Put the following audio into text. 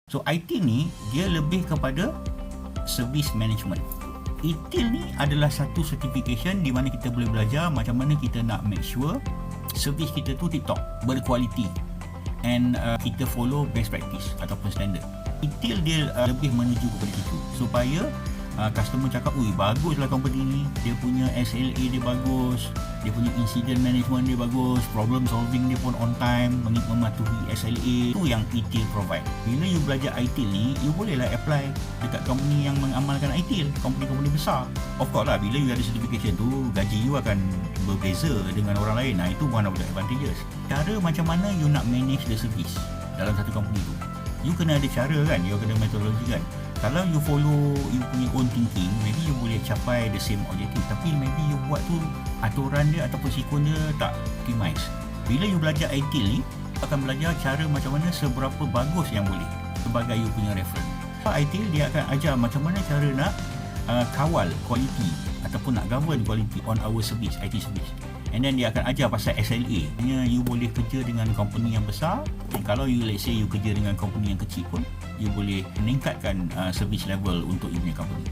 So ITIL ni dia lebih kepada service management. ITIL ni adalah satu certification di mana kita boleh belajar macam mana kita nak make sure servis kita tu tip-top, berkualiti, and kita follow best practice ataupun standard. ITIL dia lebih menuju kepada itu supaya customer cakap, ui baguslah company ni, dia punya SLA dia bagus, dia punya incident management dia bagus, problem solving dia pun on time, mematuhi SLA. Itu yang ITIL provide. Bila you belajar ITIL ni, you bolehlah apply dekat company yang mengamalkan ITIL, company-company besar. Of course lah, bila you ada certification tu, gaji you akan berbeza dengan orang lain. Itu one of the advantages. Cara macam mana you nak manage the service dalam satu company tu, you kena ada cara kan, you kena metodologi kan. Kalau you follow you punya own thinking, maybe you boleh capai the same objective, tapi maybe you buat tu aturan dia ataupun sikon dia tak optimize. Bila you belajar ITIL ni, you akan belajar cara macam mana seberapa bagus yang boleh sebagai you punya reference. ITIL dia akan ajar macam mana cara nak kawal quality ataupun nak govern quality on our service, IT service. And then dia akan ajar pasal SLA. You boleh kerja dengan company yang besar, dan kalau you let's say you kerja dengan company yang kecil pun, you boleh meningkatkan service level untuk you punya company.